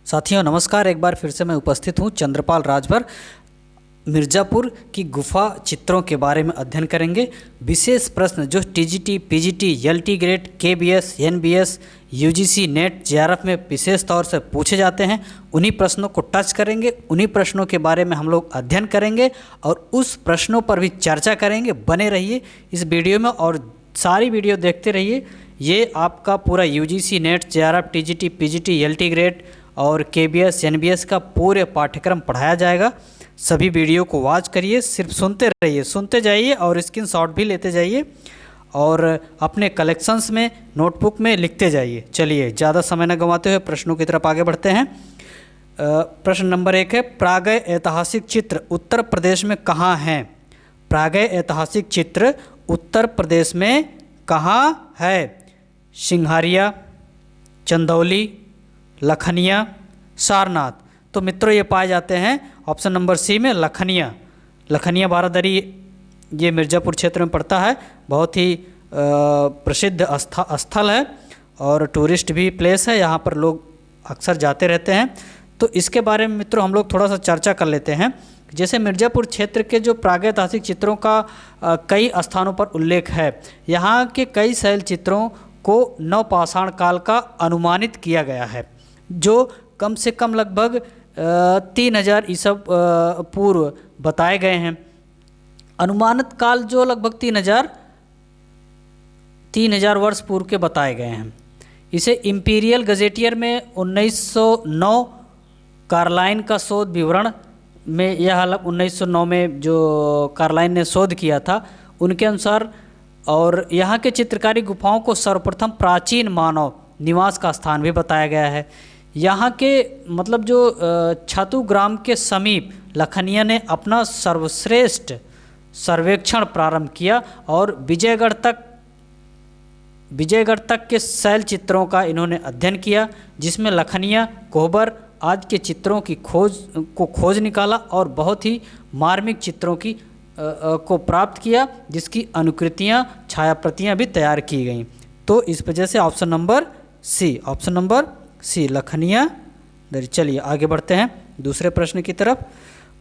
साथियों नमस्कार, एक बार फिर से मैं उपस्थित हूँ चंद्रपाल राजभर। मिर्ज़ापुर की गुफा चित्रों के बारे में अध्ययन करेंगे। विशेष प्रश्न जो TGT, PGT, LT grade, KBS, NBS, UGC, net, JRF में विशेष तौर से पूछे जाते हैं, उन्हीं प्रश्नों को टच करेंगे। उन्हीं प्रश्नों के बारे में हम लोग अध्ययन करेंगे और उस प्रश्नों पर भी चर्चा करेंगे। बने रहिए इस वीडियो में और सारी वीडियो देखते रहिए। ये आपका पूरा UGC, net, JRF, TGT, PGT, LT grade और केबीएस, एनबीएस का पूरे पाठ्यक्रम पढ़ाया जाएगा। सभी वीडियो को वॉच करिए, सिर्फ सुनते रहिए, सुनते जाइए और स्क्रीनशॉट भी लेते जाइए और अपने कलेक्शंस में, नोटबुक में लिखते जाइए। चलिए ज़्यादा समय न गंवाते हुए प्रश्नों की तरफ आगे बढ़ते हैं। प्रश्न नंबर 1 है, प्रागैय ऐतिहासिक चित्र उत्तर प्रदेश में कहाँ हैं? प्रागैय ऐतिहासिक चित्र उत्तर प्रदेश में कहाँ है? सिंघारिया, चंदौली, लखनिया, सारनाथ। तो मित्रों ये पाए जाते हैं ऑप्शन नंबर सी में लखनिया। लखनिया बारादरी ये मिर्ज़ापुर क्षेत्र में पड़ता है। बहुत ही प्रसिद्ध स्थल है और टूरिस्ट भी प्लेस है, यहाँ पर लोग अक्सर जाते रहते हैं। तो इसके बारे में मित्रों हम लोग थोड़ा सा चर्चा कर लेते हैं। जैसे मिर्ज़ापुर क्षेत्र के जो प्रागैतिहासिक चित्रों का कई स्थानों पर उल्लेख है। यहाँ के कई शैल चित्रों को नवपाषाण काल का अनुमानित किया गया है, जो कम से कम लगभग 3000 ईसा पूर्व बताए गए हैं। अनुमानित काल जो लगभग 3000 वर्ष पूर्व के बताए गए हैं। इसे इंपीरियल गजेटियर में 1909 कार्लाइन का शोध विवरण में यह 1909 में जो कार्लाइन ने शोध किया था उनके अनुसार, और यहाँ के चित्रकारी गुफाओं को सर्वप्रथम प्राचीन मानव निवास का स्थान भी बताया गया है। यहाँ के मतलब जो छतु ग्राम के समीप लखनिया ने अपना सर्वश्रेष्ठ सर्वेक्षण प्रारंभ किया और विजयगढ़ तक के शैल चित्रों का इन्होंने अध्ययन किया, जिसमें लखनिया कोहबर आज के चित्रों की खोज निकाला और बहुत ही मार्मिक चित्रों की को प्राप्त किया, जिसकी अनुकृतियाँ, छायाप्रतियाँ भी तैयार की गईं। तो इस वजह से ऑप्शन नंबर सी लखनिया। चलिए आगे बढ़ते हैं दूसरे प्रश्न की तरफ।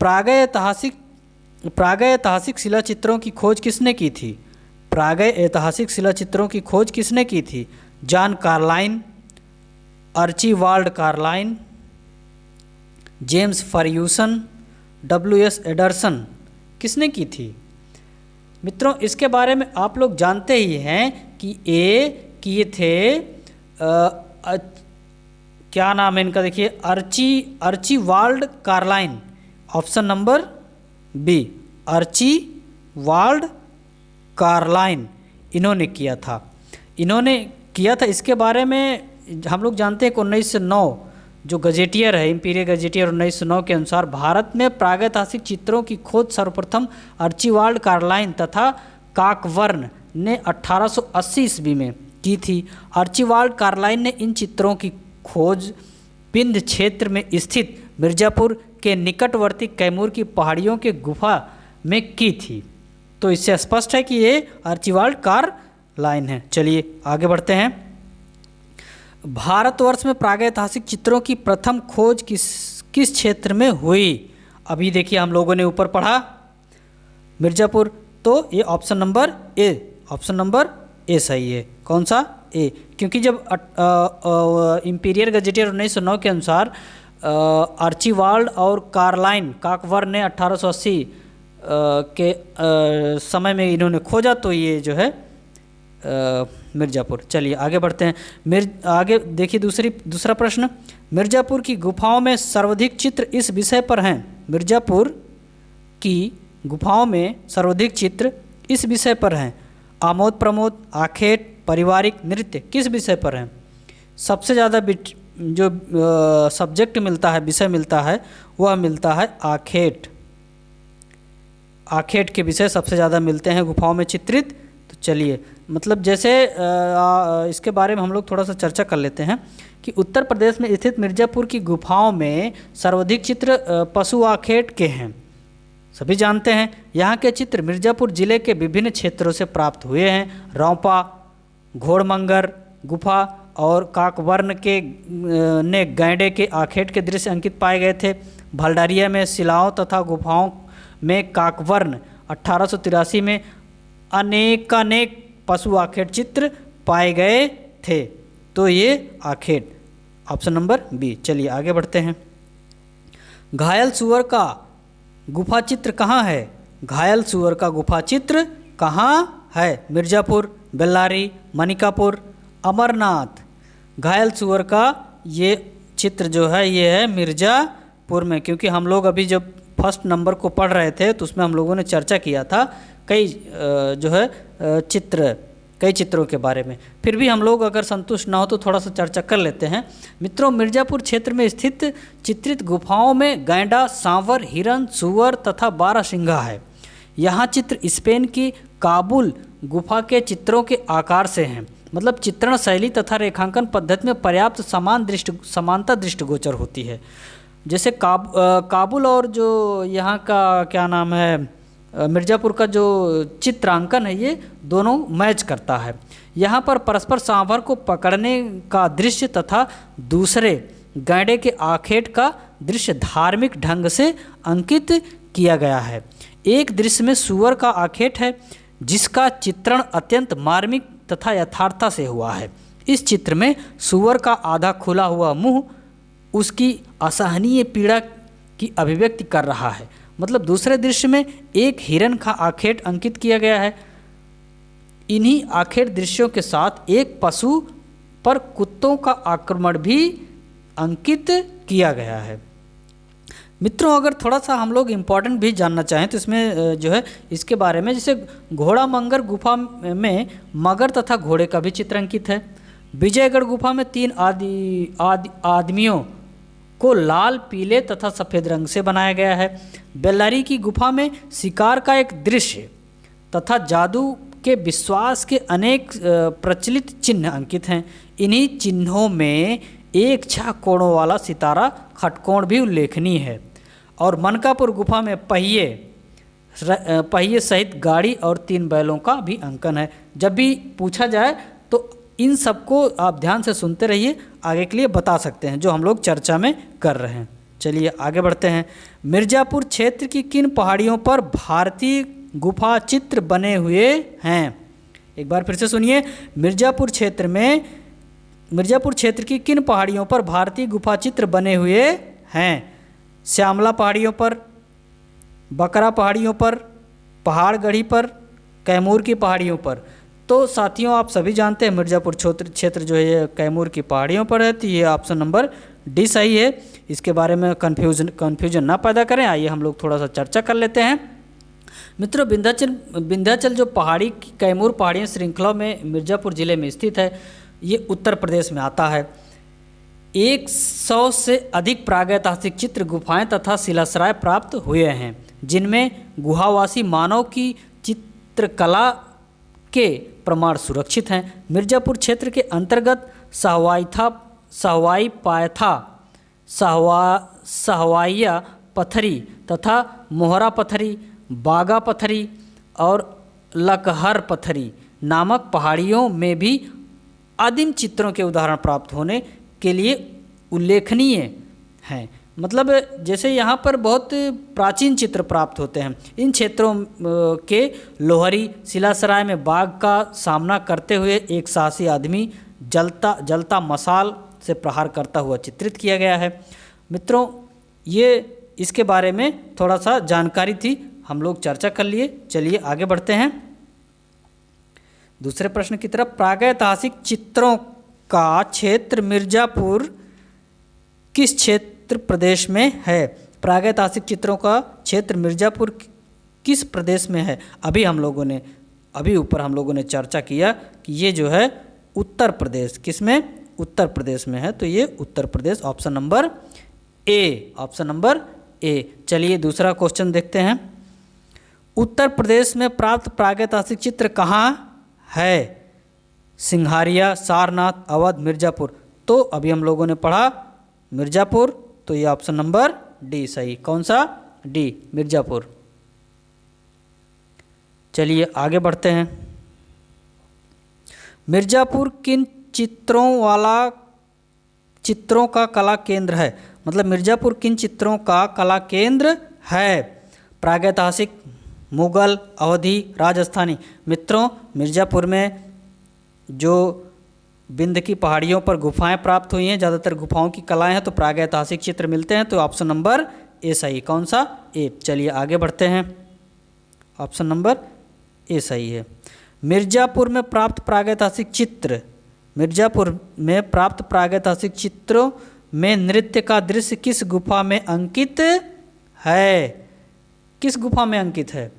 प्रागैय ऐतिहासिक शिला चित्रों की खोज किसने की थी? प्रागैय ऐतिहासिक शिला चित्रों की खोज किसने की थी? John Carlyle, Archibald Carlyle, James Ferguson, W S. Anderson. किसने की थी? मित्रों इसके बारे में आप लोग जानते ही हैं कि ये किए थे क्या नाम है इनका, देखिए Archibald Carlyle. Option number B Archibald Carlyle इन्होंने किया था। इसके बारे में हम लोग जानते हैं कि 1909 जो गजेटियर है, इंपीरियल गजेटियर 1909 के अनुसार भारत में प्रागैतिहासिक चित्रों की खोज सर्वप्रथम आर्चीबाल्ड कार्लाइन तथा काकवर्न ने 1880 ईस्वी में की थी। आर्चीबाल्ड कार्लाइन ने इन चित्रों की खोज विंध्य क्षेत्र में स्थित मिर्ज़ापुर के निकटवर्ती कैमूर की पहाड़ियों के गुफा में की थी। तो इससे स्पष्ट है कि ये आर्चीबाल्ड कार्लाइन है। चलिए आगे बढ़ते हैं। भारतवर्ष में प्रागैतिहासिक चित्रों की प्रथम खोज किस क्षेत्र में हुई? अभी देखिए हम लोगों ने ऊपर पढ़ा मिर्ज़ापुर, तो ये ऑप्शन नंबर ए सही है। कौन सा? ए, क्योंकि जब इंपीरियल गजेटियर 1909 के अनुसार आर्चीबाल्ड और काकवर्न ने 1880 के समय में इन्होंने खोजा, तो ये जो है मिर्ज़ापुर। चलिए आगे बढ़ते हैं। आगे देखिए दूसरा प्रश्न। मिर्ज़ापुर की गुफाओं में सर्वाधिक चित्र इस विषय पर हैं। मिर्ज़ापुर की गुफाओं में सर्वाधिक चित्र इस विषय पर हैं। आमोद प्रमोद, आखेट, पारिवारिक नृत्य किस विषय पर हैं? सबसे ज़्यादा जो सब्जेक्ट मिलता है, विषय मिलता है, वह मिलता है आखेट। आखेट के विषय सबसे ज़्यादा मिलते हैं गुफाओं में चित्रित। तो चलिए मतलब जैसे इसके बारे में हम लोग थोड़ा सा चर्चा कर लेते हैं कि उत्तर प्रदेश में स्थित मिर्ज़ापुर की गुफाओं में सर्वाधिक चित्र पशु आखेट के हैं। सभी जानते हैं यहाँ के चित्र मिर्ज़ापुर जिले के विभिन्न क्षेत्रों से प्राप्त हुए हैं। रौपा, घोड़मंगर गुफा और काकवर्ण के ने गैंडे के आखेट के दृश्य अंकित पाए गए थे। भलडारिया में शिलाओं तथा गुफाओं में काकवर्ण 1883 में अनेकानेक पशु आखेट चित्र पाए गए थे। तो ये आखेट ऑप्शन नंबर बी। चलिए आगे बढ़ते हैं। घायल सुअर का गुफा चित्र कहाँ है? घायल सुअर का गुफा चित्र कहाँ है? मिर्ज़ापुर, बेल्लारी, मनिकापुर, अमरनाथ। घायल सुअर का ये चित्र जो है ये है मिर्ज़ापुर में, क्योंकि हम लोग अभी जब फर्स्ट नंबर को पढ़ रहे थे तो उसमें हम लोगों ने चर्चा किया था कई जो है कई चित्रों के बारे में। फिर भी हम लोग अगर संतुष्ट ना हो तो थोड़ा सा चर्चा कर लेते हैं। मित्रों, मिर्ज़ापुर क्षेत्र में स्थित चित्रित गुफाओं में गैंडा, सांवर, हिरन, सूअर तथा बारहसिंघा है। यहाँ चित्र स्पेन की काबुल गुफा के चित्रों के आकार से हैं। मतलब चित्रण शैली तथा रेखांकन पद्धति में पर्याप्त समानता दृष्टिगोचर होती है। जैसे काबुल और जो यहाँ का क्या नाम है मिर्ज़ापुर का जो चित्रांकन है ये दोनों मैच करता है। यहाँ पर परस्पर सांभर को पकड़ने का दृश्य तथा दूसरे गैंडे के आखेट का दृश्य धार्मिक ढंग से अंकित किया गया है। एक दृश्य में सूअर का आखेट है जिसका चित्रण अत्यंत मार्मिक तथा यथार्थता से हुआ है। इस चित्र में सूअर का आधा खुला हुआ मुंह उसकी असहनीय पीड़ा की अभिव्यक्ति कर रहा है। मतलब दूसरे दृश्य में एक हिरन का आखेट अंकित किया गया है। इन्हीं आखेट दृश्यों के साथ एक पशु पर कुत्तों का आक्रमण भी अंकित किया गया है। मित्रों, अगर थोड़ा सा हम लोग इम्पोर्टेंट भी जानना चाहें तो इसमें जो है इसके बारे में, जैसे घोड़ा मंगर गुफा में मगर तथा घोड़े का भी चित्र अंकित है। विजयगढ़ गुफा में 3 आदमियों को लाल, पीले तथा सफ़ेद रंग से बनाया गया है। बेल्लारी की गुफा में शिकार का एक दृश्य तथा जादू के विश्वास के अनेक प्रचलित चिन्ह अंकित हैं। इन्हीं चिन्हों में एक 6 कोणों वाला सितारा खटकोण भी उल्लेखनीय है। और मनकापुर गुफा में पहिए सहित गाड़ी और 3 बैलों का भी अंकन है। जब भी पूछा जाए तो इन सबको आप ध्यान से सुनते रहिए, आगे के लिए बता सकते हैं जो हम लोग चर्चा में कर रहे हैं। चलिए आगे बढ़ते हैं। मिर्ज़ापुर क्षेत्र की किन पहाड़ियों पर भारतीय गुफा चित्र बने हुए हैं? एक बार फिर से सुनिए। मिर्ज़ापुर क्षेत्र की किन पहाड़ियों पर भारतीय गुफा चित्र बने हुए हैं? श्यामला पहाड़ियों पर, बकरा पहाड़ियों पर, पहाड़गढ़ी पर, कैमूर की पहाड़ियों पर। तो साथियों, आप सभी जानते हैं मिर्ज़ापुर क्षेत्र जो है ये कैमूर की पहाड़ियों पर है। तो ये ऑप्शन नंबर डी सही है। इसके बारे में कन्फ्यूजन ना पैदा करें। आइए हम लोग थोड़ा सा चर्चा कर लेते हैं। मित्रों, विंध्याचल जो पहाड़ी कैमूर पहाड़ियों श्रृंखला में मिर्ज़ापुर ज़िले में स्थित है, ये उत्तर प्रदेश में आता है। 100 से अधिक प्रागैतिहासिक चित्र, गुफाएं तथा शिलाश्रय प्राप्त हुए हैं, जिनमें गुहावासी मानव की चित्रकला के प्रमाण सुरक्षित हैं। मिर्ज़ापुर क्षेत्र के अंतर्गत सहवाइया पत्थरी तथा मोहरा पत्थरी, बागा पत्थरी और लकहर पत्थरी नामक पहाड़ियों में भी आदिम चित्रों के उदाहरण प्राप्त होने के लिए उल्लेखनीय हैं। मतलब जैसे यहाँ पर बहुत प्राचीन चित्र प्राप्त होते हैं। इन क्षेत्रों के लोहरी शिलासराय में बाघ का सामना करते हुए एक साहसी आदमी जलता मसाल से प्रहार करता हुआ चित्रित किया गया है। मित्रों, ये इसके बारे में थोड़ा सा जानकारी थी, हम लोग चर्चा कर लिए। चलिए आगे बढ़ते हैं दूसरे प्रश्न की तरफ। प्रागैतिहासिक चित्रों का क्षेत्र मिर्ज़ापुर किस क्षेत्र प्रदेश में है? प्रागैतिहासिक चित्रों का क्षेत्र मिर्ज़ापुर किस प्रदेश में है? अभी ऊपर हम लोगों ने चर्चा किया कि ये जो है उत्तर प्रदेश, किसमें? उत्तर प्रदेश में है। तो ये Uttar Pradesh, option number A. चलिए दूसरा क्वेश्चन देखते हैं। उत्तर प्रदेश में प्राप्त प्रागैतिहासिक चित्र कहाँ है? सिंघारिया, सारनाथ, अवध, मिर्ज़ापुर। तो अभी हम लोगों ने पढ़ा मिर्ज़ापुर, तो ये ऑप्शन नंबर डी सही। कौन सा? डी, मिर्ज़ापुर। चलिए आगे बढ़ते हैं। मिर्ज़ापुर किन चित्रों का कला केंद्र है? मतलब मिर्ज़ापुर किन चित्रों का कला केंद्र है? प्रागैतिहासिक, मुगल, अवधी, राजस्थानी। मित्रों, मिर्ज़ापुर में जो विंध्य की पहाड़ियों पर गुफाएं प्राप्त हुई हैं, ज़्यादातर गुफाओं की कलाएं हैं, तो प्रागैतिहासिक चित्र मिलते हैं। तो ऑप्शन नंबर ए सही। कौन सा? ए। चलिए आगे बढ़ते हैं। ऑप्शन नंबर ए सही है। मिर्ज़ापुर में प्राप्त प्रागैतिहासिक चित्रों में नृत्य का दृश्य किस गुफा में अंकित है? किस गुफा में अंकित है?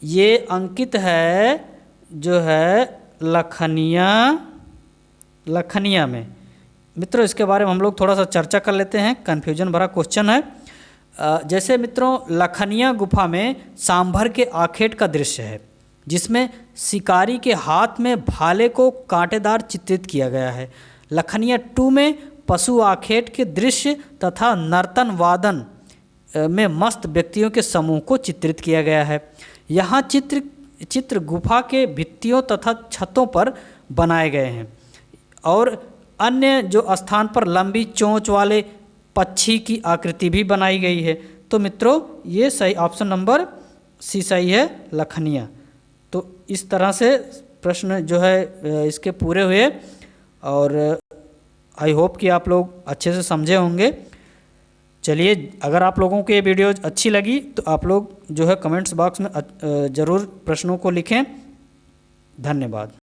ये अंकित है जो है लखनिया में। मित्रों, इसके बारे में हम लोग थोड़ा सा चर्चा कर लेते हैं, कन्फ्यूजन भरा क्वेश्चन है। जैसे मित्रों, लखनिया गुफा में सांभर के आखेट का दृश्य है, जिसमें शिकारी के हाथ में भाले को कांटेदार चित्रित किया गया है। लखनिया 2 में पशु आखेट के दृश्य तथा नर्तन वादन में मस्त व्यक्तियों के समूह को चित्रित किया गया है। यहाँ चित्र गुफा के भित्तियों तथा छतों पर बनाए गए हैं और अन्य जो स्थान पर लंबी चोंच वाले पक्षी की आकृति भी बनाई गई है। तो मित्रों, ये सही, ऑप्शन नंबर सी सही है, लखनिया। तो इस तरह से प्रश्न जो है इसके पूरे हुए और आई होप कि आप लोग अच्छे से समझे होंगे। चलिए, अगर आप लोगों को ये वीडियो अच्छी लगी तो आप लोग जो है कमेंट्स बॉक्स में ज़रूर प्रश्नों को लिखें। धन्यवाद।